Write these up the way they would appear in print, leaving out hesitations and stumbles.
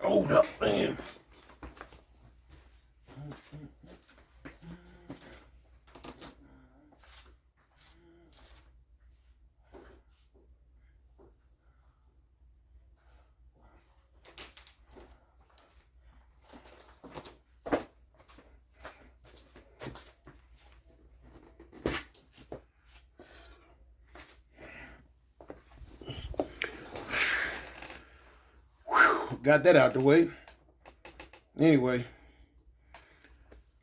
Hold up, man. Got that out the way. Anyway,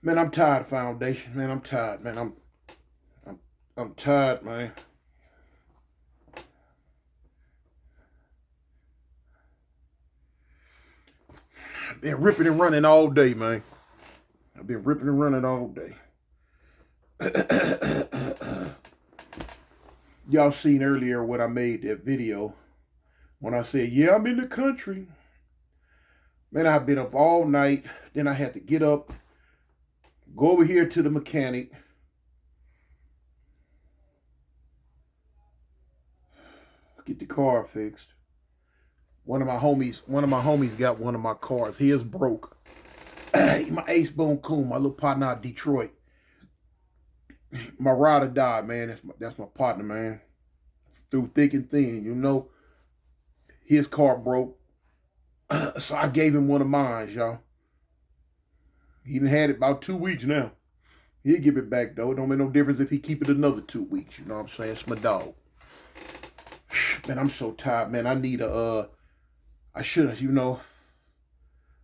man, I'm tired of foundation. Man, I'm tired. Man, I'm tired, man. I've been ripping and running all day, man. I've been ripping and running all day. Y'all seen earlier when I made that video when I said, yeah, I'm in the country. Man, I've been up all night. Then I had to get up, go over here to the mechanic. Get the car fixed. One of my homies got one of my cars. His broke. My Ace Boone Coon, my little partner out of Detroit. My rider died, man. That's my partner, man. Through thick and thin, you know. His car broke. So I gave him one of mine, y'all. He done had it about 2 weeks now. He'll give it back, though. It don't make no difference if he keep it another 2 weeks. You know what I'm saying? It's my dog. Man, I'm so tired, man. I need I should have, you know.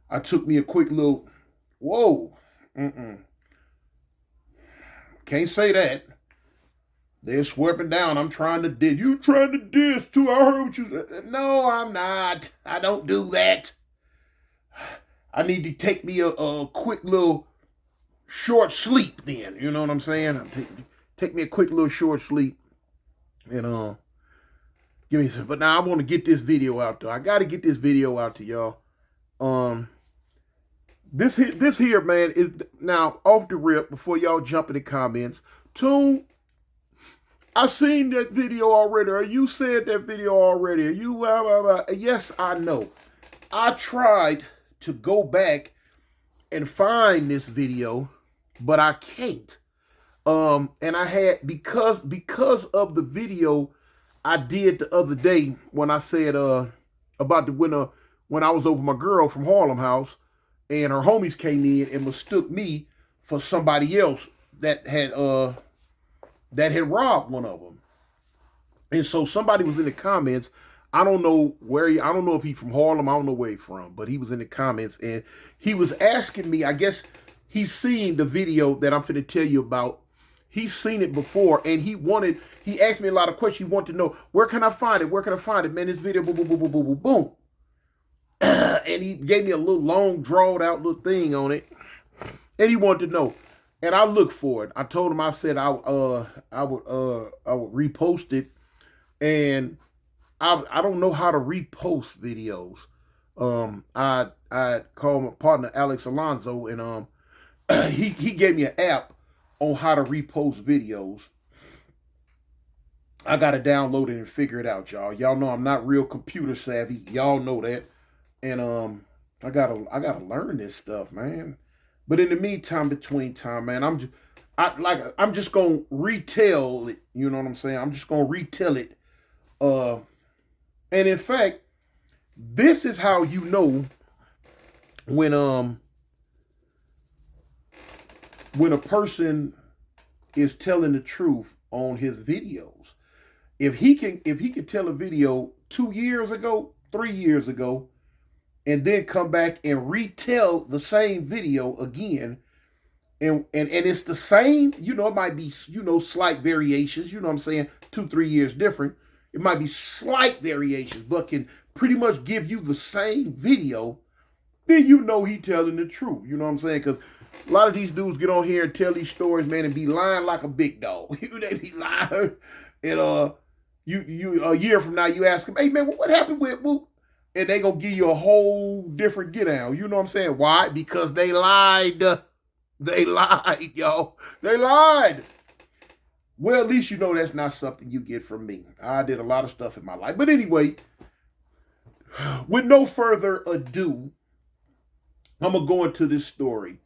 I took me a quick little, whoa. Can't say that. They're sweeping down. I'm trying to diss. You trying to diss too? I heard what you said. No, I'm not. I don't do that. I need to take me a quick little short sleep then. You know what I'm saying? Take me a quick little short sleep. And give me some. But now I want to get this video out though. I got to get this video out to y'all. This here, man, is now off the rip before y'all jump in the comments. Tune. I seen that video already, or you said that video already, or you, yes, I know. I tried to go back and find this video, but I can't. And I had, because of the video I did the other day when I said, about the when I was over my girl from Harlem House, and her homies came in and mistook me for somebody else that had robbed one of them. And so somebody was in the comments. I don't know I don't know if he's from Harlem. I don't know where he's from, but he was in the comments and he was asking me, I guess he's seen the video that I'm finna tell you about. He's seen it before and he asked me a lot of questions. He wanted to know, where can I find it? Where can I find it? Man, this video, boom, boom, boom, boom, boom, boom, boom. And he gave me a little long, drawn out little thing on it. And he wanted to know. And I looked for it. I told him, I said I would repost it. And I don't know how to repost videos. I called my partner Alex Alonso, and he gave me an app on how to repost videos. I gotta download it and figure it out, y'all. Y'all know I'm not real computer savvy. Y'all know that. And I gotta learn this stuff, man. But in the meantime, between time, man, I'm just gonna retell it. You know what I'm saying? I'm just gonna retell it. And in fact, this is how you know when a person is telling the truth on his videos. If he can tell a video 2 years ago, 3 years ago, and then come back and retell the same video again, and it's the same, you know, it might be, you know, slight variations, you know what I'm saying, 2-3 years different. It might be slight variations, but can pretty much give you the same video, then you know he telling the truth. You know what I'm saying? Because a lot of these dudes get on here and tell these stories, man, and be lying like a big dog. They be lying. And you a year from now, you ask them, hey, man, what happened with Whoop? And they gonna give you a whole different get down. You know what I'm saying? Why? Because they lied. They lied, y'all. They lied. Well, at least you know that's not something you get from me. I did a lot of stuff in my life. But anyway, with no further ado, I'm going to go into this story.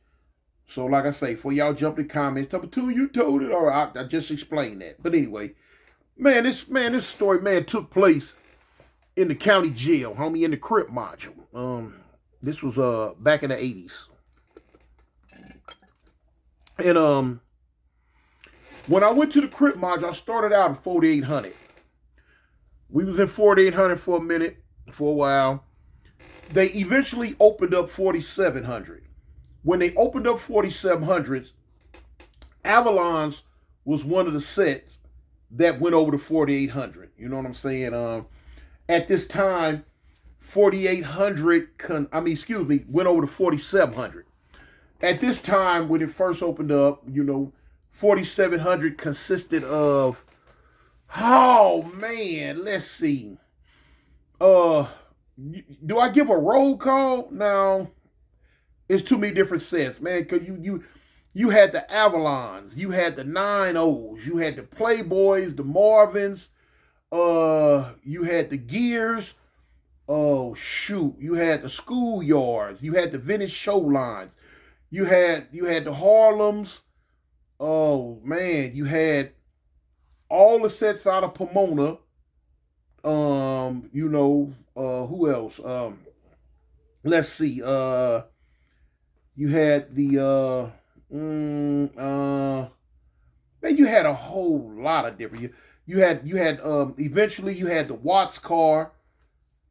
So, like I say, for y'all jump in comments, tell me, too, you told it, or I just explained that. But anyway, this story, man, took place in the county jail, homie, in the Crip module. This was back in the 80s. And when I went to the Crip module, I started out in 4800. We was in 4800 for a minute, for a while. They eventually opened up 4700. When they opened up 4700s, Avalon's was one of the sets that went over to 4800. You know what I'm saying? At this time, 4800 went over to 4700. At this time, when it first opened up, 4700 consisted of, oh man, let's see. Do I give a roll call? No. It's too many different sets, man, because you had the Avalons, you had the 9-0s, you had the Playboys, the Marvins, you had the Gears, oh shoot, you had the Schoolyards, you had the Vintage Showlines, you had the Harlems, oh man, you had all the sets out of Pomona, who else? Let's see, you had the man, you had a whole lot of different. You had eventually you had the Watts car.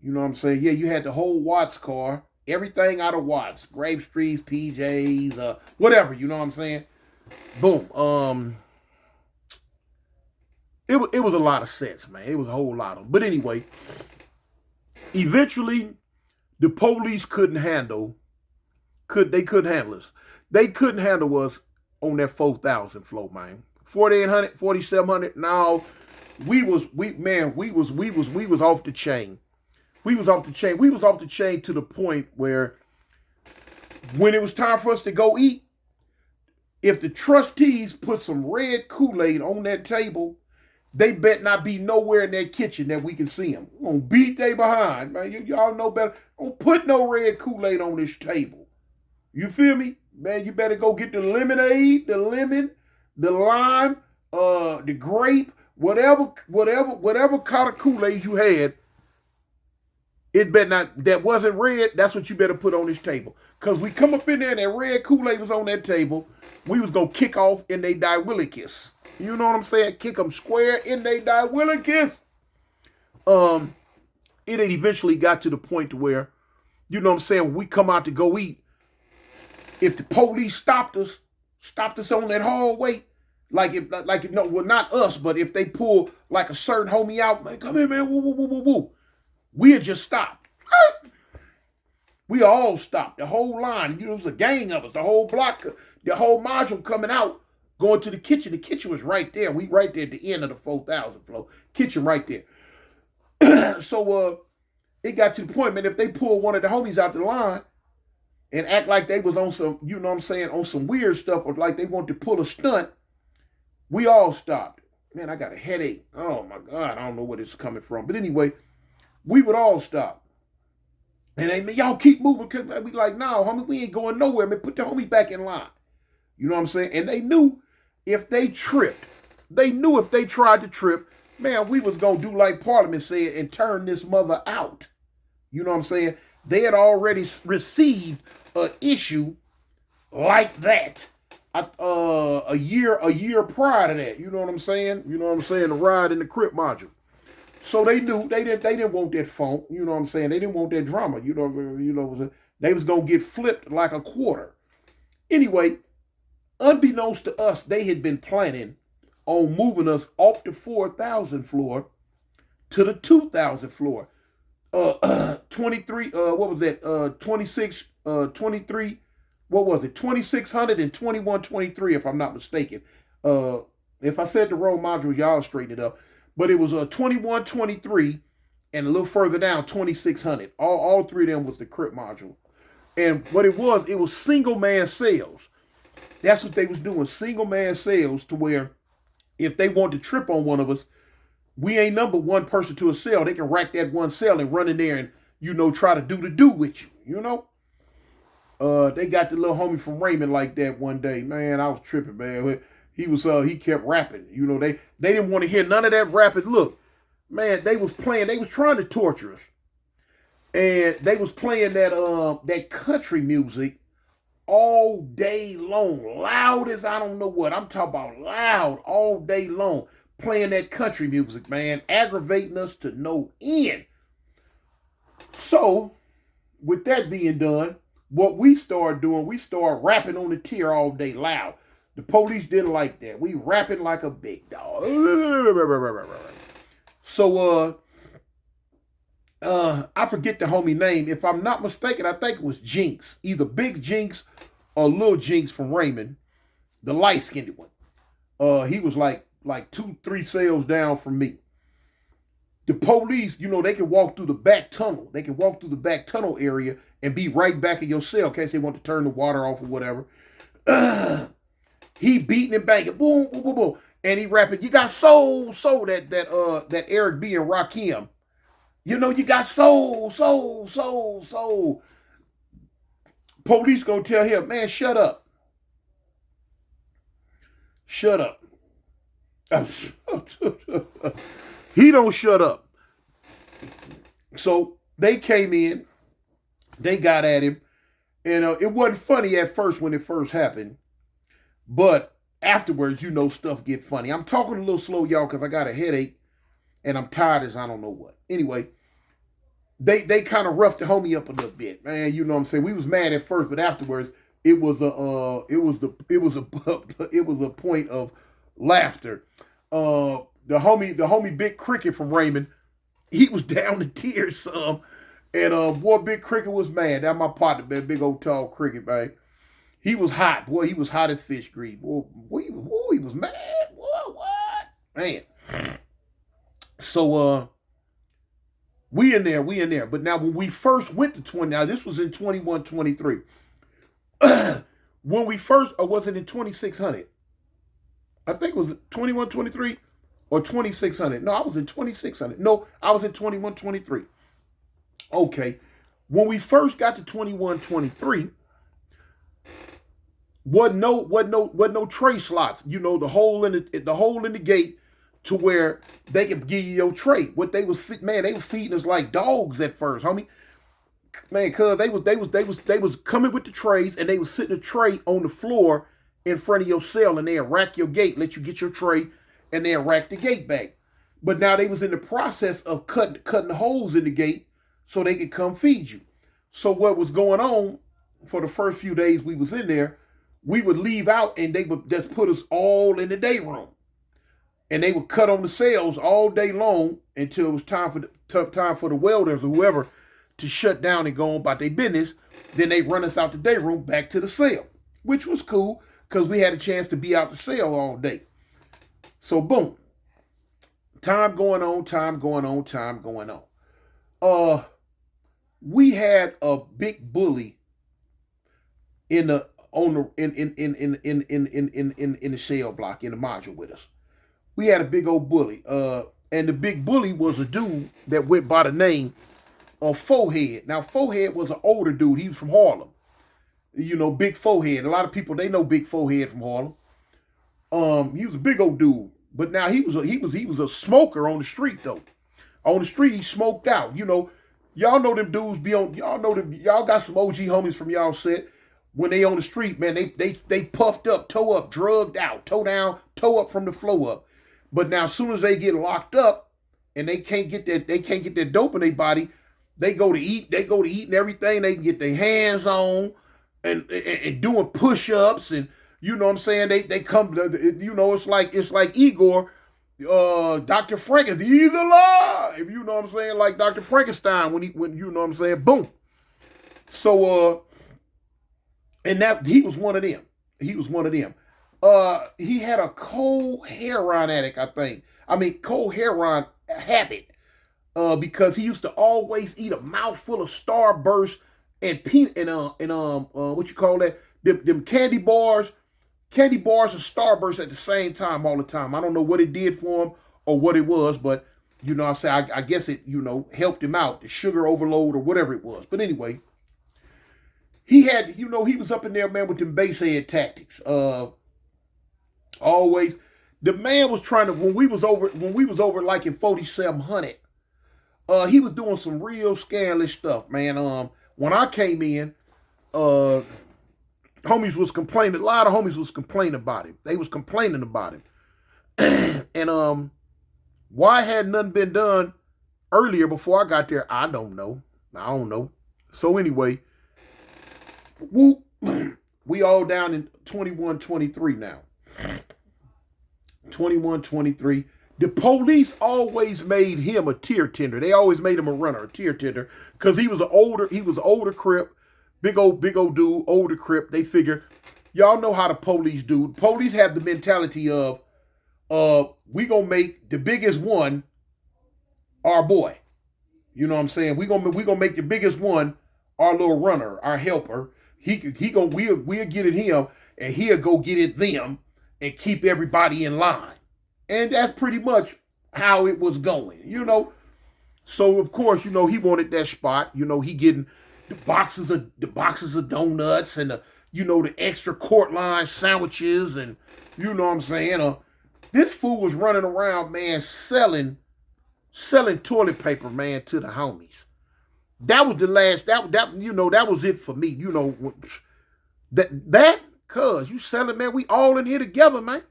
You know what I'm saying? Yeah, you had the whole Watts car. Everything out of Watts, Grape Streets, PJs, whatever. You know what I'm saying? Boom. It was a lot of sets, man. It was a whole lot of them. But anyway, eventually the police couldn't handle us. They couldn't handle us on that 4,000 floor, man. 4,800, 4,700. Now we was off the chain. We was off the chain. We was off the chain to the point where when it was time for us to go eat, if the trustees put some red Kool-Aid on that table, they bet not be nowhere in that kitchen that we can see them. We're gonna beat they behind, man. Y'all know better. Don't put no red Kool-Aid on this table. You feel me? Man, you better go get the lemonade, the lemon, the lime, the grape, whatever kind of Kool-Aid you had. It better not, that wasn't red, that's what you better put on this table. Because we come up in there and that red Kool-Aid was on that table, we was going to kick off in they diwillikis. You know what I'm saying? Kick them square in they diwillikis. It had eventually got to the point to where, you know what I'm saying, when we come out to go eat, if the police stopped us on that hallway, not us, but if they pull like a certain homie out, like, come here, man, woo, woo, woo, woo, woo. We had just stopped. We all stopped, the whole line. It was a gang of us, the whole block, the whole module coming out, going to the kitchen. The kitchen was right there. We right there at the end of the 4,000 floor. Kitchen right there. So it got to the point, man, if they pull one of the homies out the line, and act like they was on some, you know what I'm saying, on some weird stuff, or like they wanted to pull a stunt, we all stopped. Man, I got a headache. Oh my God, I don't know where this is coming from. But anyway, we would all stop. And they, y'all keep moving, because we like, no, homie, we ain't going nowhere, man. Put the homie back in line. You know what I'm saying? And they knew if they tripped, if they tried to trip, man, we was going to do like Parliament said and turn this mother out. You know what I'm saying? They had already received an issue like that a year prior to that. You know what I'm saying? The ride in the Crip module. So they knew they didn't want that funk. You know what I'm saying? They didn't want that drama. They was gonna get flipped like a quarter. Anyway, unbeknownst to us, they had been planning on moving us off the 4,000 floor to the 2,000 floor. 23, what was that? 26, 23, what was it? 2600 and 2123, if I'm not mistaken. If I said the wrong module, y'all straighten it up. But it was 2123 and a little further down, 2600. All three of them was the Crip module. And what it was single man sales. That's what they was doing, single man sales, to where if they wanted to trip on one of us, we ain't number one person to a cell. They can rack that one cell and run in there and, try to do with you, They got the little homie from Raymond like that one day. Man, I was tripping, man. He kept rapping. You know, they didn't want to hear none of that rapping. Look, man, they was trying to torture us. And they was playing that country music all day long. Loud as I don't know what. I'm talking about loud all day long. Playing that country music, man. Aggravating us to no end. So, with that being done, what we started doing, we started rapping on the tier all day loud. The police didn't like that. We rapping like a big dog. So, I forget the homie name. If I'm not mistaken, I think it was Jinx. Either Big Jinx or Lil Jinx from Raymond. The light-skinned one. He was like 2-3 cells down from me. The police, you know, they can walk through the back tunnel. They can walk through the back tunnel area and be right back in your cell in case they want to turn the water off or whatever. He beating and banging, boom, boom, boom, boom, and he rapping. You got soul, that Eric B and Rakim. You know, you got soul. Police gonna tell him, man, shut up. Shut up. He don't shut up. So they came in, they got at him, and it wasn't funny at first when it first happened, but afterwards, you know, stuff get funny. I'm talking a little slow, y'all, because I got a headache, and I'm tired as I don't know what. Anyway, they kind of roughed the homie up a little bit, man. You know what I'm saying? We was mad at first, but afterwards, it was a point of laughter. The homie Big Cricket from Raymond, he was down to tears some. And boy, Big Cricket was mad. That's my partner, man. Big old tall Cricket, man. He was hot. Boy, he was hot as fish grease. Boy, he was mad. Boy, what? Man. So we in there. But now when we first went to 20, now this was in 21, 23. When we first, or was it in 2600? I think it was 21, 23 or 2600. No, I was in 2600. No, I was in 21, 23. Okay. When we first got to 21, 23, wasn't no tray slots. You know, the hole in the gate to where they could give you your tray. What they was feeding us like dogs at first, homie. Man, cuz they was coming with the trays and they was sitting a tray on the floor in front of your cell, and they'll rack your gate, let you get your tray, and they'll rack the gate back. But now they was in the process of cutting holes in the gate so they could come feed you. So what was going on for the first few days we was in there, we would leave out and they would just put us all in the day room. And they would cut on the cells all day long until it was time for the welders or whoever to shut down and go on about their business. Then they run us out the day room back to the cell, which was cool because we had a chance to be out the cell all day. So boom. Time going on. We had a big bully in the cell block in the module with us. We had a big old bully. And the big bully was a dude that went by the name of Forehead. Now, Forehead was an older dude. He was from Harlem. You know, Big Forehead. A lot of people, they know Big Forehead from Harlem. He was a big old dude. But now he was a smoker on the street though. On the street he smoked out. You know, y'all know them dudes be on. Y'all got some OG homies from y'all set. When they on the street, man, they puffed up, toe up, drugged out, toe down, toe up from the flow up. But now, as soon as they get locked up and they can't get that dope in their body, they go to eat. They go to eat and everything they can get their hands on, and doing push-ups, and you know what I'm saying. They come. You know, it's like Igor, Dr. Frankenstein. He's alive. You know what I'm saying, like Dr. Frankenstein when you know what I'm saying. Boom. So and that he was one of them. He had a cold heroin addict, I think. Cold heroin habit. Because he used to always eat a mouthful of Starburst and peanut and what you call that? Them candy bars and Starburst at the same time all the time. I don't know what it did for him or what it was, but you know, I guess it, you know, helped him out, the sugar overload or whatever it was. But anyway, he had, he was up in there, man, with them base head tactics. Always. The man was trying to, when we was over like in 4700, he was doing some real scandalous stuff, man. When I came in, homies was complaining, a lot of homies was complaining about him. They was complaining about him. And why had nothing been done earlier before I got there? I don't know. So anyway, we all down in 21-23 now. 21-23. The police always made him a tier tender. They always made him a runner, a tier tender, because he was an older Crip, big old dude, older Crip. They figure, y'all know how the police do. The police have the mentality of, we gonna make the biggest one our boy. You know what I'm saying? We gonna make the biggest one our little runner, our helper. We'll get at him, and he'll go get at them and keep everybody in line. And that's pretty much how it was going, So of course, he wanted that spot. He getting the boxes of donuts and the extra court line sandwiches, and you know what I'm saying. This fool was running around, man, selling toilet paper, man, to the homies. That was the last. That was it for me. Cuz you selling, man. We all in here together, man.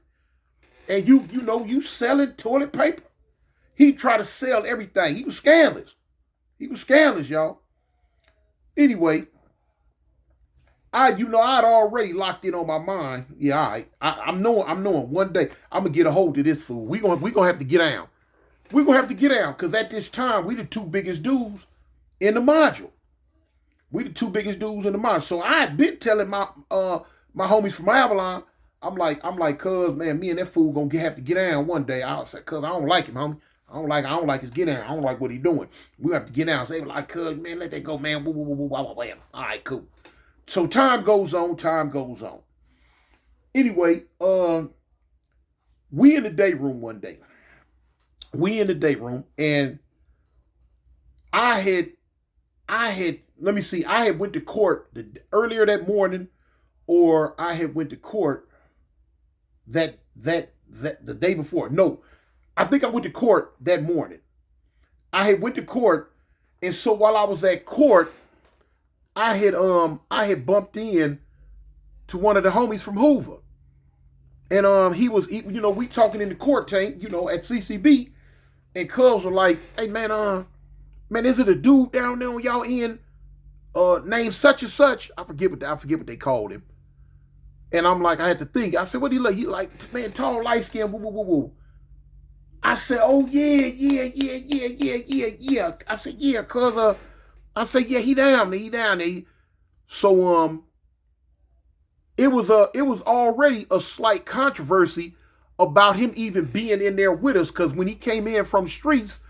And you selling toilet paper. He tried to sell everything. He was scandalous. Y'all. Anyway, I'd already locked it on my mind. Yeah, all right. I'm knowing one day I'm gonna get a hold of this fool. We gonna have to get down. We're gonna have to get down, because at this time we the two biggest dudes in the module. So I had been telling my homies from Avalon, I'm like, cuz, man, me and that fool gonna have to get down one day. I said, cuz, I don't like him, homie. I don't like his get down. I don't like what he doing. We have to get down. So they were like, cuz, man, let that go, man. All right, cool. So time goes on. Anyway, we in the day room one day. And I had went to court earlier that morning, or I had went to court that the day before. No, I think I went to court that morning. I had went to court, and so while I was at court, I had bumped in to one of the homies from Hoover. And he was, we talking in the court tank, at CCB, and Cubs were like, hey man, is it a dude down there on y'all end named such and such? I forget what they called him. And I'm like, I had to think. I said, what he like? He like, man, tall, light skin, woo. I said, oh yeah. I said, yeah, cuz yeah, he down there. So it was already a slight controversy about him even being in there with us, because when he came in from streets,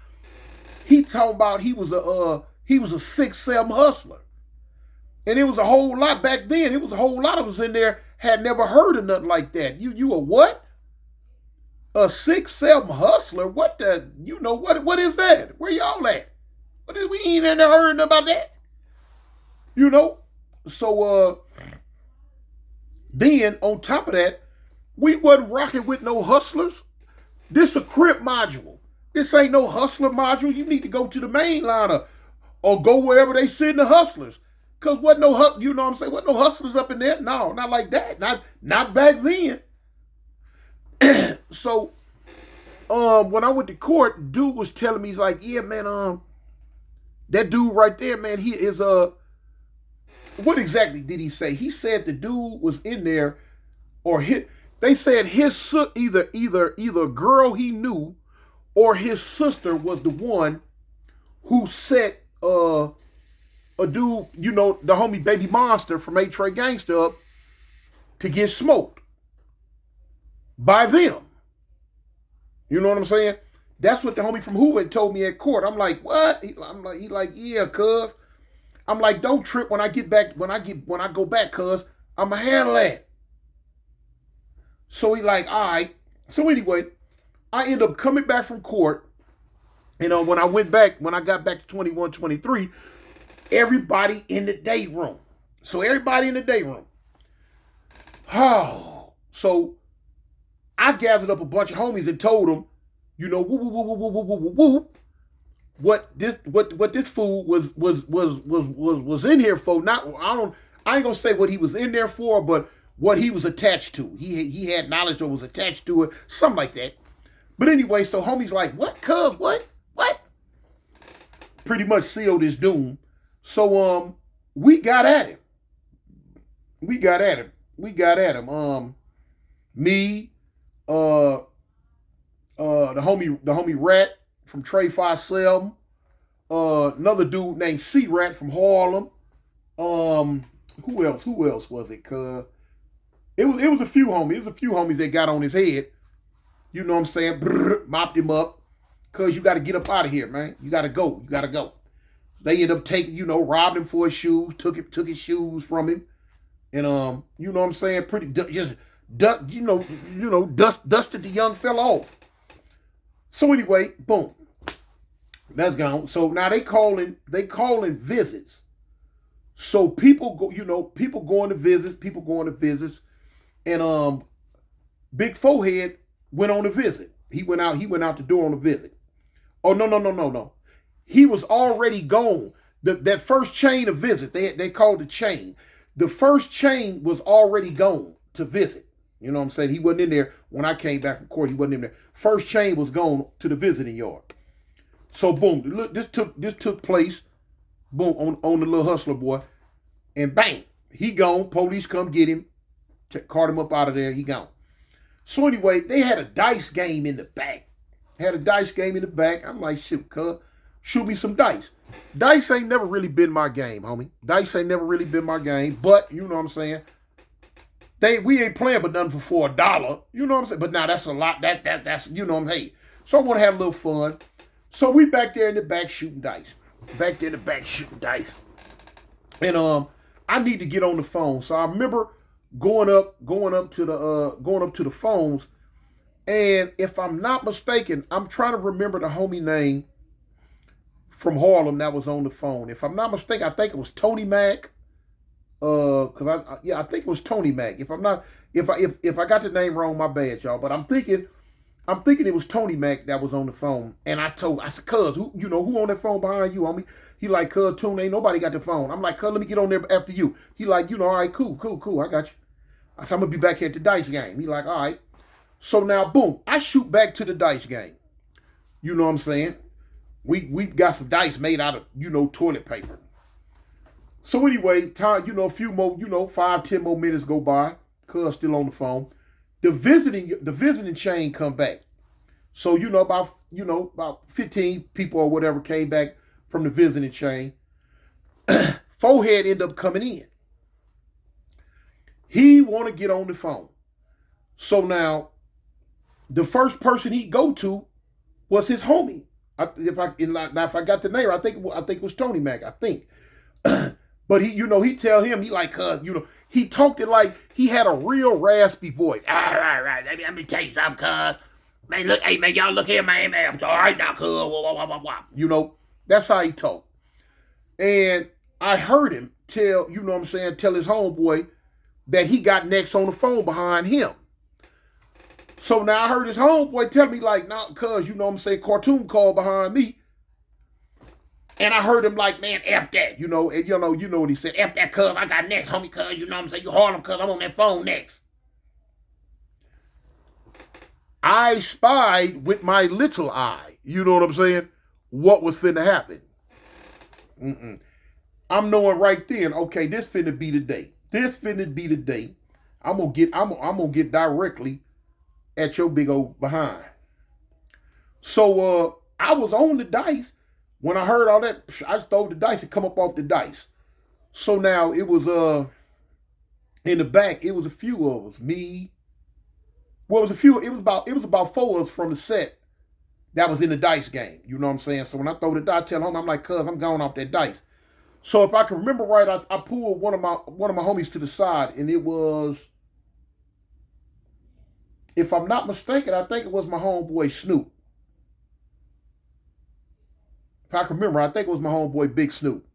he talking about he was a 6'7" hustler. And it was a whole lot back then. It was a whole lot of us in there had never heard of nothing like that. You a what? A 6'7" hustler? What the, what is that? Where y'all at? We ain't never heard about that. So then on top of that, we wasn't rocking with no hustlers. This a Crip module. This ain't no hustler module. You need to go to the main line or go wherever they send the hustlers. Cause wasn't no wasn't no hustlers up in there. No, not like that. Not back then. So when I went to court, dude was telling me, he's like, yeah, man, that dude right there, man, he is what exactly did he say? He said the dude was in there, or they said his either a girl he knew or his sister was the one who set a dude, the homie Baby Monster from A-Tray Gangsta up to get smoked by them. You know what I'm saying? That's what the homie from Hoover told me at court. I'm like, what? He like, yeah, cuz. I'm like, don't trip when I get back, when I go back, cuz I'ma handle that. So he like, all right. So anyway, I end up coming back from court. When I got back to 21-23, everybody in the day room. So everybody in the day room. Oh, so I gathered up a bunch of homies and told them, you know, woo, woo, woo, woo, woo, woo, woo, woo, what this fool was in here for. Not I ain't gonna say what he was in there for, but what he was attached to. He had knowledge or was attached to it, something like that. But anyway, so homie's like, what, cuz, what? Pretty much sealed his doom. So we got at him. Me, the homie Rat from Trey 57, another dude named C Rat from Harlem. Who else was it? Cuz it was a few homies. It was a few homies that got on his head. You know what I'm saying? Brrr, mopped him up. Cuz you got to get up out of here, man. You got to go. They ended up taking, robbed him for his shoes, took his shoes from him, and you know what I'm saying? Dusted the young fella off. So anyway, boom, that's gone. So now they calling visits. So people going to visits, and Big Forehead went on a visit. He went out the door on a visit. Oh no. He was already gone. That first chain of visits, they called the chain. The first chain was already gone to visit. You know what I'm saying? He wasn't in there when I came back from court. He wasn't in there. First chain was gone to the visiting yard. So boom, this took place. Boom, on the little hustler boy, and bang, he gone. Police come get him, cart him up out of there. He gone. So anyway, they had a dice game in the back. I'm like, shoot, cuz, shoot me some dice. Dice ain't never really been my game, homie. But you know what I'm saying? We ain't playing but nothing for $1. You know what I'm saying? But now that's a lot. That's you know what I'm saying. So I want to have a little fun. So we back there in the back shooting dice. And I need to get on the phone. So I remember going up to the phones. And if I'm not mistaken, I'm trying to remember the homie name from Harlem that was on the phone. If I'm not mistaken, I think it was Tony Mac. I think it was Tony Mac. If I got the name wrong, my bad, y'all. But I'm thinking it was Tony Mac that was on the phone. And I said, cuz, who on that phone behind you, homie? He like, cuz, Tune, ain't nobody got the phone. I'm like, cuz, let me get on there after you. He like, all right, cool, I got you. I said, I'm gonna be back here at the dice game. He like, all right. So now, boom, I shoot back to the dice game. You know what I'm saying? We got some dice made out of, toilet paper. So anyway, time, a few more, 5-10 more minutes go by. Cuz still on the phone. The visiting chain come back. So, about 15 people or whatever came back from the visiting chain. Forehead ended up coming in. He want to get on the phone. So now, the first person he go to was his homie. If I got the name, I think it was Tony Mac. I think, but he tell him, he like, he talked it like he had a real raspy voice. All right. Let me tell you something, cuz. Man, look, hey man, y'all look here, man. I'm all right now, cuz. That's how he talked. And I heard him tell his homeboy that he got next on the phone behind him. So now I heard his homeboy tell me like, nah, cuz, cartoon call behind me. And I heard him like, man, F that, and you know what he said, F that, cuz, I got next, homie, cuz, you Harlem, cuz, I'm on that phone next. I spied with my little eye, you know what I'm saying, what was finna happen. I'm knowing right then, okay, this finna be the day. I'm gonna get directly at your big old behind. So I was on the dice. When I heard all that, I just throw the dice and come up off the dice. So now it was in the back, it was a few of us. Me. Well, it was about 4 of us from the set that was in the dice game. You know what I'm saying? So when I throw the dice, I tell him, I'm like, cuz, I'm going off that dice. So if I can remember right, I pulled one of my homies to the side, and it was, if I'm not mistaken, I think it was my homeboy Snoop. If I can remember, I think it was my homeboy Big Snoop.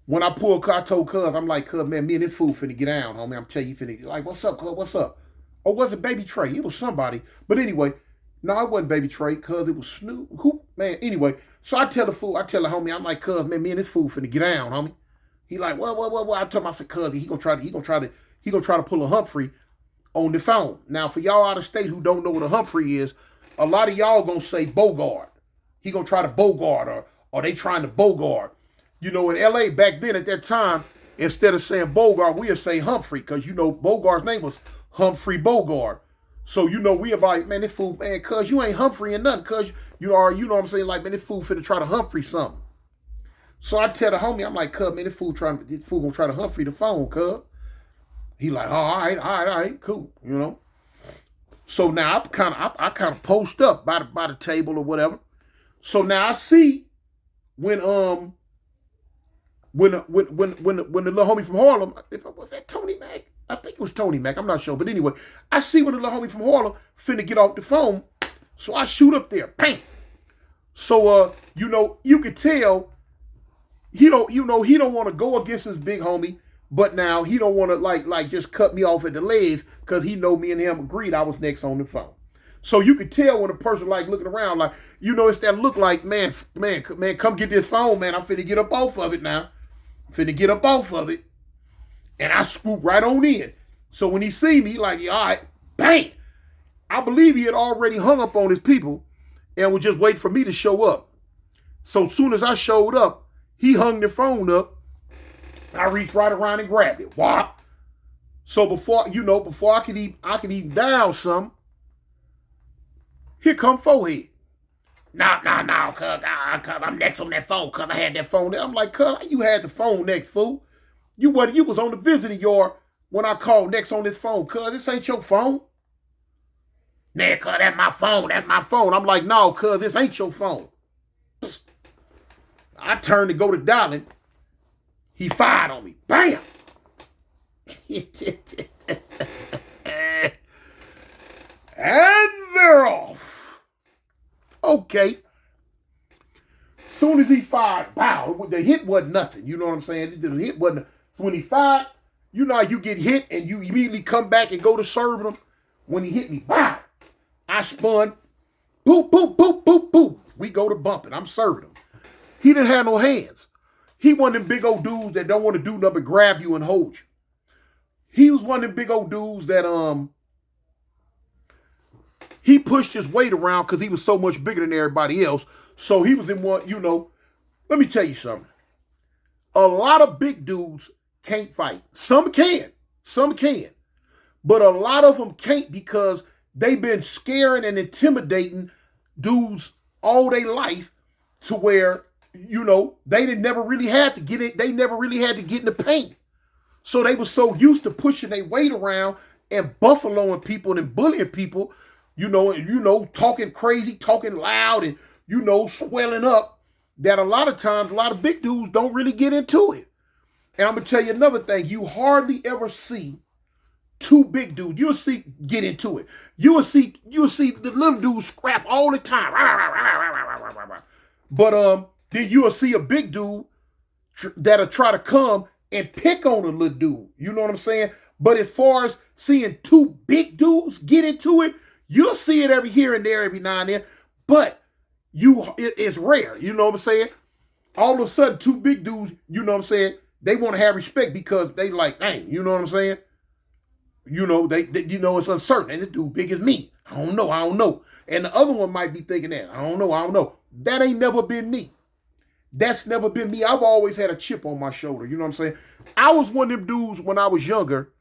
When I pulled car, I told Cuz, I'm like, Cuz, man, me and this fool finna get down, homie. I'm telling you, finna, like, what's up, Cuz, what's up? Or was it Baby Trey? It was somebody. But anyway, no, it wasn't Baby Trey, Cuz it was Snoop. Who? Man, anyway. So I tell the homie, I'm like, Cuz, man, me and this fool finna get down, homie. He like, what? I told him, I said, Cuz, he gonna try to pull a Humphrey on the phone. Now, for y'all out of state who don't know what a Humphrey is, a lot of y'all gonna say Bogart. He gonna try to Bogart, or they trying to Bogart. You know, in LA back then at that time, instead of saying Bogart, we'd say Humphrey, because you know Bogart's name was Humphrey Bogart. So you know we about, man, this fool, man, cuz you ain't Humphrey and nothing, cuz you know what I'm saying, like, man, this fool finna try to Humphrey something. So I tell the homie, I'm like, cuz, man, this fool gonna try to Humphrey the phone, cuz. He like, oh, all right, cool, you know. So now I kind of post up by the table or whatever. So now I see when the little homie from Harlem, was that Tony Mac? I think it was Tony Mac. I'm not sure, but anyway, I see when the little homie from Harlem finna get off the phone. So I shoot up there, bang. So you know, you could tell he don't want to go against his big homie. But now he don't want to like just cut me off at the legs, because he know me and him agreed I was next on the phone. So you could tell when a person like looking around, like, you know, it's that look like, man, come get this phone, man. I'm finna get up off of it now. I'm finna get up off of it. And I scoop right on in. So when he see me, he like, yeah, all right, bang. I believe he had already hung up on his people and was just waiting for me to show up. So as soon as I showed up, he hung the phone up. I reached right around and grabbed it. Whop. So before I could even dial some, here come Forehead. No, cuz I'm next on that phone, cuz I had that phone there. I'm like, cuz, you had the phone next, fool. You was on the visiting yard when I called next on this phone, cuz this ain't your phone. Nah, cuz, that's my phone. I'm like, no, cuz, this ain't your phone. I turned to go to dialing. He fired on me. Bam! And they're off. Okay. Soon as he fired, pow, the hit wasn't nothing. You know what I'm saying? The hit wasn't. When he fired, you know how you get hit and you immediately come back and go to serve him? When he hit me, pow! I spun. Boop, boop, boop, boop, boop. We go to bumping. I'm serving him. He didn't have no hands. He one of them big old dudes that don't want to do nothing but grab you and hold you. He was one of them big old dudes that he pushed his weight around because he was so much bigger than everybody else. So he was in one, you know. Let me tell you something. A lot of big dudes can't fight. Some can. But a lot of them can't because they've been scaring and intimidating dudes all their life to where, you know, they never really had to get it. They never really had to get in the paint. So they were so used to pushing their weight around and buffaloing people and bullying people, you know, talking crazy, talking loud, and, you know, swelling up, that a lot of times, a lot of big dudes don't really get into it. And I'm going to tell you another thing. You hardly ever see two big dudes. You'll see get into it. You'll see the little dudes scrap all the time. But then you'll see a big dude that'll try to come and pick on a little dude. You know what I'm saying? But as far as seeing two big dudes get into it, you'll see it every here and there, every now and then. But it's rare. You know what I'm saying? All of a sudden, two big dudes, you know what I'm saying, they want to have respect because they like, dang, you know what I'm saying? You know, they you know, it's uncertain. And this dude big as me. I don't know. And the other one might be thinking that. I don't know. That ain't never been me. That's never been me. I've always had a chip on my shoulder. You know what I'm saying? I was one of them dudes when I was younger.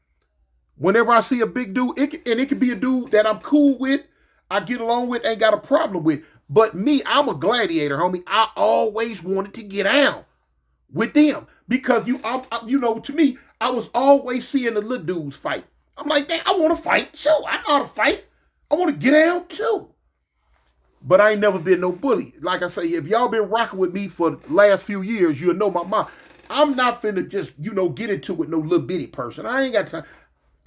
Whenever I see a big dude, it could be a dude that I'm cool with, I get along with, ain't got a problem with. But me, I'm a gladiator, homie. I always wanted to get down with them because to me, I was always seeing the little dudes fight. I'm like, dang, I want to fight too. I know how to fight. I want to get down too. But I ain't never been no bully. Like I say, if y'all been rocking with me for the last few years, you'll know my mom. I'm not finna just, get into it with no little bitty person. I ain't got time.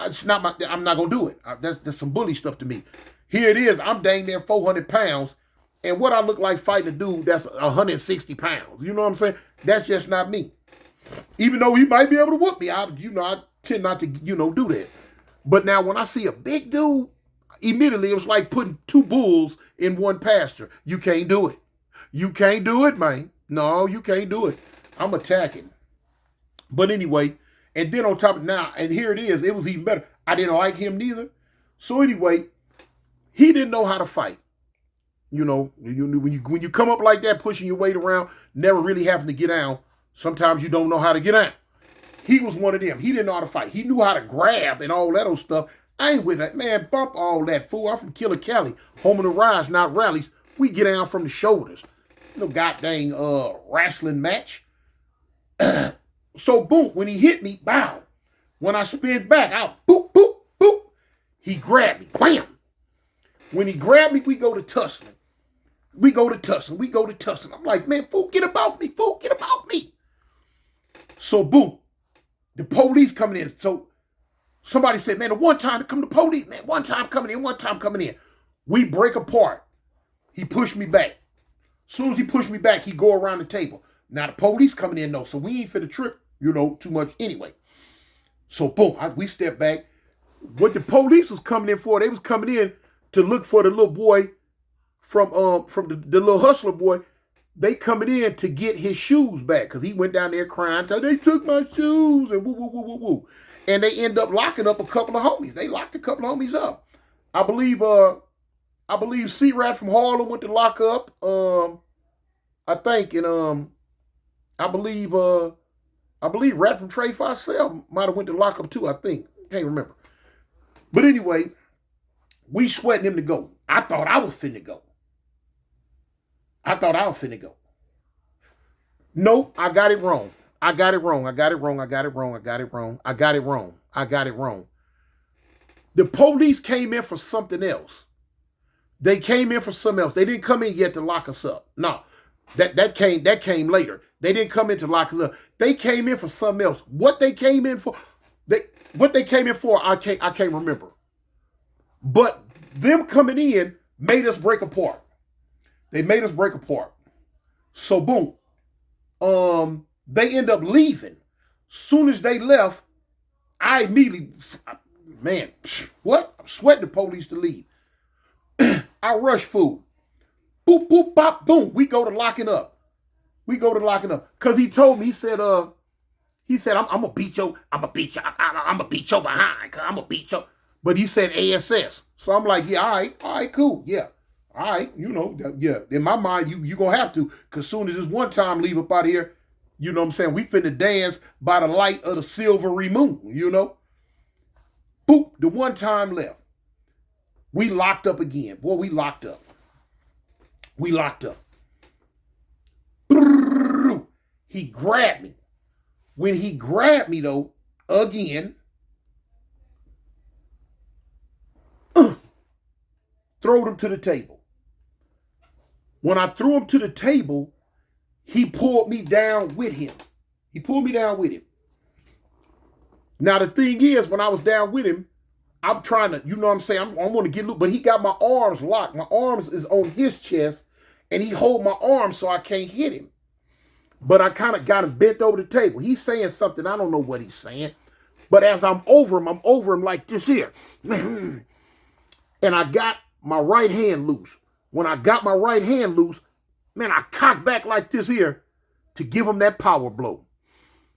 It's not I'm not gonna do it. That's some bully stuff to me. Here it is. I'm dang near 400 pounds, and what I look like fighting a dude that's 160 pounds. You know what I'm saying? That's just not me. Even though he might be able to whoop me, I tend not to, do that. But now when I see a big dude, immediately it was like putting two bulls in one pasture. You can't do it. You can't do it, man. No, you can't do it. I'm attacking. But anyway, and then on top of now, and here it is, it was even better. I didn't like him neither. So anyway, he didn't know how to fight. When you come up like that, pushing your weight around, never really having to get down, sometimes you don't know how to get down. He was one of them. He didn't know how to fight. He knew how to grab and all that old stuff. I ain't with that. Man, bump all that, fool. I'm from Killer Cali. Home of the rise, not rallies. We get down from the shoulders. No goddamn wrestling match. So boom, when he hit me, bow. When I spin back, out, boop, boop, boop. He grabbed me, wham. When he grabbed me, we go to tussling. We go to tussling. I'm like, man, fool, get about me, fool, get about me. So boom, the police coming in. So somebody said, man, the one time to come the police, man, one time coming in. We break apart. He pushed me back. As soon as he pushed me back, he go around the table. Now the police coming in though, so we ain't finna trip, too much anyway. So boom, we step back. What the police was coming in for, they was coming in to look for the little boy from the little hustler boy. They coming in to get his shoes back because he went down there crying. They took my shoes and woo, woo, woo, woo, woo. And they end up locking up a couple of homies. They locked a couple of homies up. I believe C-Rat from Harlem went to lock up. I think, and I believe Rat from Trey Farcell might have went to lock up too. I think, can't remember. But anyway, we sweating him to go. I thought I was finna go. Nope, I got it wrong. I got it wrong. The police came in for something else. They came in for something else. They didn't come in yet to lock us up. No, that came later. They didn't come in to lock us up. They came in for something else. What they came in for, I can't remember. But them coming in made us break apart. They made us break apart. So boom. They end up leaving. Soon as they left, I immediately, man, what? I'm sweating the police to leave. I rush food. Boop, boop, bop, boom. We go to locking up. Cause he told me, he said, I'm gonna beat your behind. I'm gonna beat your. But he said ASS. So I'm like, yeah, all right, cool. Yeah. All right, yeah. In my mind, you gonna have to, cause soon as this one time leave up out of here, you know what I'm saying? We finna dance by the light of the silvery moon, Boop, the one time left. We locked up again. Boy, we locked up. He grabbed me. When he grabbed me though, again, throwed him to the table. When I threw him to the table, he pulled me down with him. Now, the thing is, when I was down with him, I'm trying to, I want to get loose, but he got my arms locked. My arms is on his chest, and he hold my arms so I can't hit him. But I kind of got him bent over the table. He's saying something. I don't know what he's saying. But as I'm over him like this here. And I got my right hand loose. When I got my right hand loose, man, I cocked back like this here to give him that power blow.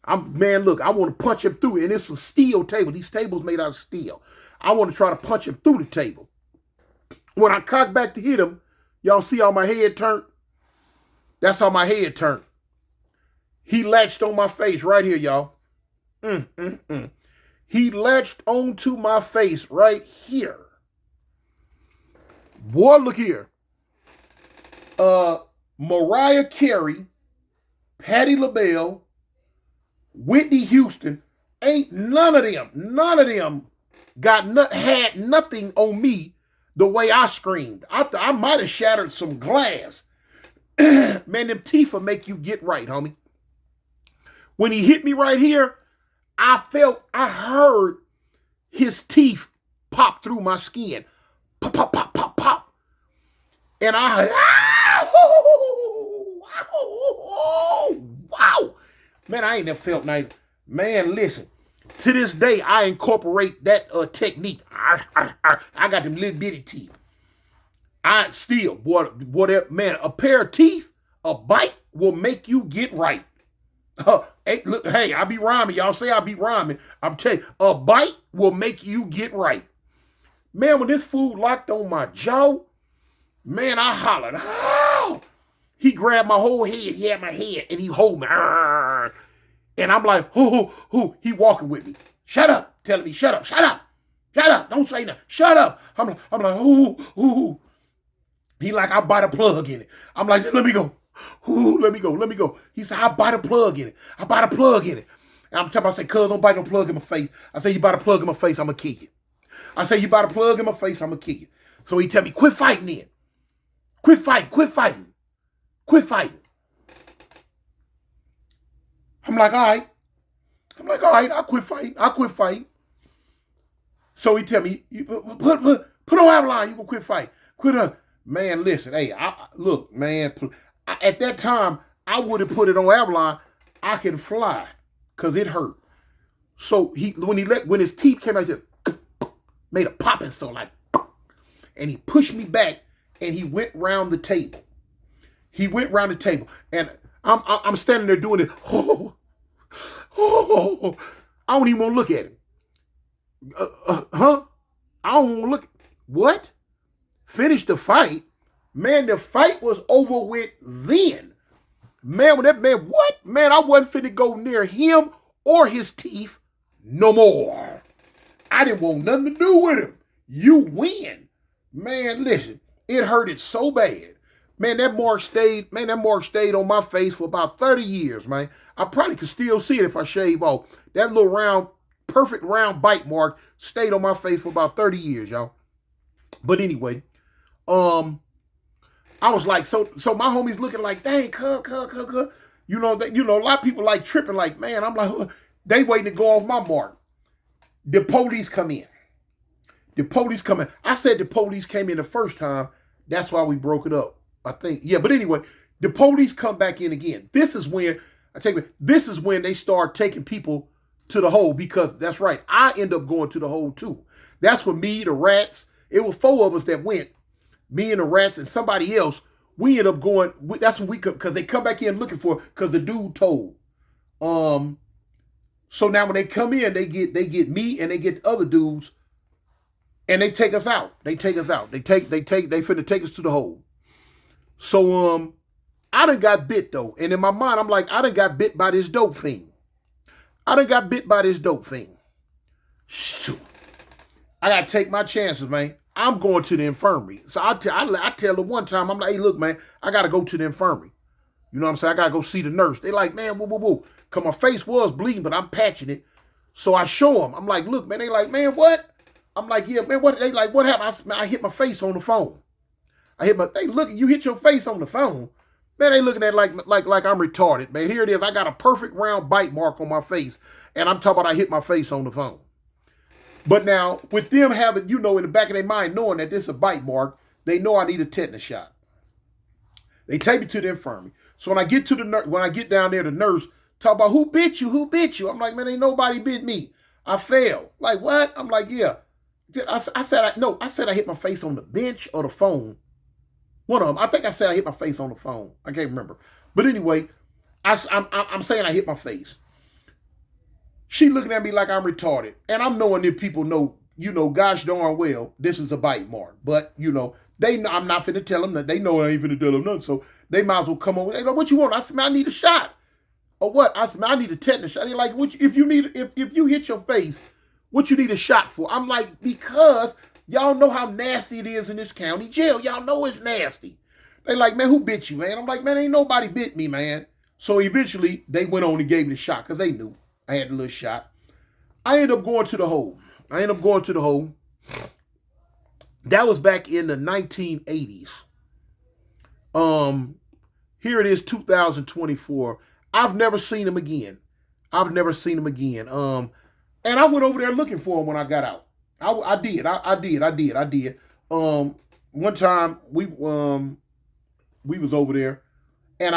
I want to punch him through it. And it's a steel table. These tables made out of steel. I want to try to punch him through the table. When I cocked back to hit him, y'all see how my head turned? That's how my head turned. He latched on my face right here, y'all. He latched onto my face right here. Boy, look here. Mariah Carey, Patti LaBelle, Whitney Houston, ain't none of them had nothing on me the way I screamed. I might have shattered some glass. Man, them teeth will make you get right, homie. When he hit me right here, I heard his teeth pop through my skin. Pop, pop, pop, pop, pop. And I, wow. Man, I ain't never felt nice. Man, listen. To this day, I incorporate that technique. I got them little bitty teeth. I still, whatever, man, a pair of teeth, a bite will make you get right. Hey, look, hey, I be rhyming. Y'all say I be rhyming. I'm telling you, a bite will make you get right. Man, when this fool locked on my jaw, man, I hollered, oh! He grabbed my whole head. He had my head, and he hold me. And I'm like, who? He walking with me. Shut up. Telling me, shut up, shut up. Shut up. Don't say nothing. Shut up. I'm like, ooh. He like, I'll bite a plug in it. I'm like, let me go. Ooh, let me go. He said, I'll bite a plug in it. And I'm telling him, I say, cuz, don't bite no plug in my face. I say, you bite a plug in my face, I'm going to kill you. I say, you bite a plug in my face, I'm going to kill you. So he tell me, quit fighting then. Quit fighting. I'm like, all right, I'll quit fighting. So he tell me, put on Avalon, you gonna quit fighting. Quit on. Man, listen, hey, look, man, at that time, I would have put it on Avalon. I could fly, because it hurt. So when his teeth came out, just made a popping sound like, and he pushed me back, and he went round the table. And I'm standing there doing it. I don't even want to look at him. I don't want to look. What? Finished the fight? Man, the fight was over with then. Man, when that man, what? Man, I wasn't finna go near him or his teeth no more. I didn't want nothing to do with him. You win. Man, listen, it hurted so bad. Man, that mark stayed on my face for about 30 years, man. I probably could still see it if I shave off. That little perfect round bite mark stayed on my face for about 30 years, y'all. But anyway, I was like, so my homies looking like, dang, cuz. You know, a lot of people like tripping like, man, I'm like, they waiting to go off my mark. The police come in. I said the police came in the first time. That's why we broke it up. I think, yeah, but anyway, the police come back in again. This is when they start taking people to the hole, because that's right, I end up going to the hole too. That's when me, the rats, it was 4 of us that went. Me and the rats and somebody else, we end up going. That's when because they come back in looking for, because the dude told. So now when they come in, they get me and they get the other dudes, and they take us out. They finna take us to the hole. So, I done got bit though. And in my mind, I'm like, I done got bit by this dope fiend. Shoot. I got to take my chances, man. I'm going to the infirmary. So I tell her one time, I'm like, hey, look, man, I got to go to the infirmary. You know what I'm saying? I got to go see the nurse. They like, man, whoa. Because my face was bleeding, but I'm patching it. So I show them. I'm like, look, man. They like, man, what? I'm like, yeah, man, what? They like, what happened? I hit my face on the phone. They look, you hit your face on the phone. Man, they looking at like I'm retarded, man. Here it is. I got a perfect round bite mark on my face, and I'm talking about I hit my face on the phone. But now, with them having, in the back of their mind, knowing that this is a bite mark, they know I need a tetanus shot. They take me to the infirmary. So when I get down there, the nurse talk about, who bit you? I'm like, man, ain't nobody bit me. I fell. Like, what? I'm like, yeah. I said I hit my face on the bench or the phone. One of them. I think I said I hit my face on the phone. I can't remember. But anyway, I'm saying I hit my face. She looking at me like I'm retarded. And I'm knowing that people know, gosh darn well, this is a bite mark. But, they know I'm not finna tell them that. They know I ain't finna tell them nothing. So they might as well come over. They know, what you want? I said, man, I need a shot. Or what? I said, man, I need a tetanus shot. They're like, if you hit your face, what you need a shot for? I'm like, because y'all know how nasty it is in this county jail. Y'all know it's nasty. They like, man, who bit you, man? I'm like, man, ain't nobody bit me, man. So eventually, they went on and gave me the shot because they knew I had the little shot. I ended up going to the hole. That was back in the 1980s. Here it is, 2024. I've never seen him again. And I went over there looking for him when I got out. I did. One time we was over there, And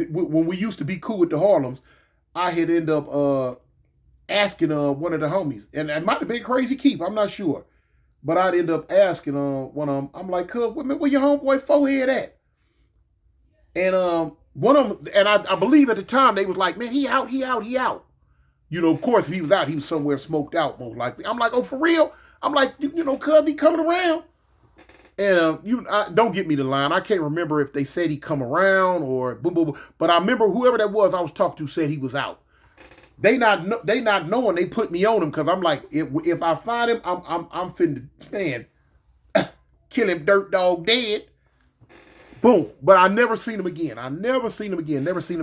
when we used to be cool with the Harlems, I had ended up asking one of the homies, and it might have been Crazy Keep, I'm not sure. But I'd end up asking one of them, I'm like, cuz, where your homeboy forehead at? And one of them, and I believe at the time they was like, man, he out. Of course, if he was out, he was somewhere smoked out, most likely. I'm like, oh, for real? I'm like, cuz, he coming around. And don't get me the line. I can't remember if they said he come around or boom, boom, boom. But I remember whoever that was I was talking to said he was out. They not knowing they put me on him because I'm like, if I find him, I'm finna, man, kill him dirt dog dead. Boom. But I never seen him again. Never seen him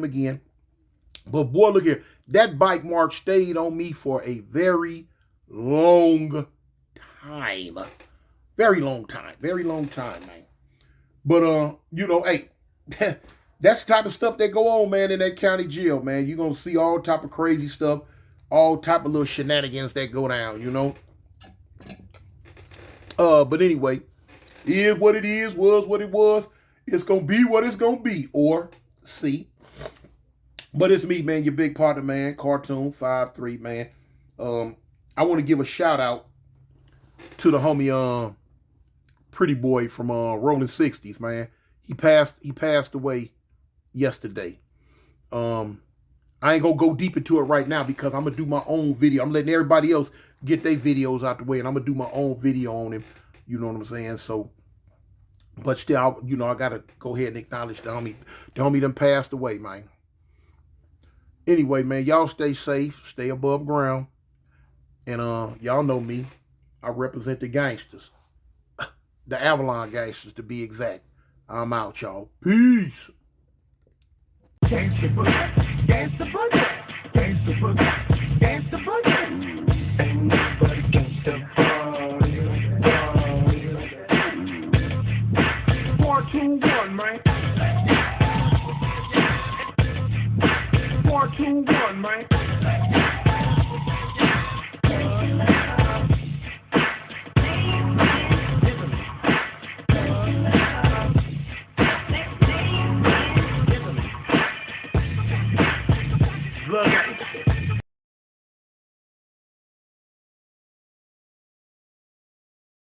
again. But boy, look here. That bite mark stayed on me for a very long time. Very long time, man. But hey, that's the type of stuff that go on, man, in that county jail, man. You're gonna see all type of crazy stuff, all type of little shenanigans that go down, But anyway, is what it is, was what it was. It's gonna be what it's gonna be, or see. But it's me, man, your big partner, man, Cartoon 5'3", man. I want to give a shout out to the homie Pretty Boy from Rolling 60s, man. He passed away yesterday. I ain't gonna go deep into it right now because I'm gonna do my own video. I'm letting everybody else get their videos out the way, and I'm gonna do my own video on him. You know what I'm saying? So, but still, I gotta go ahead and acknowledge the homie. The homie done passed away, man. Anyway, man, y'all stay safe, stay above ground, and y'all know me. I represent the gangsters. The Avalon gangsters, to be exact. I'm out, y'all. Peace. Gangsta boogie, gangsta boogie, gangsta boogie.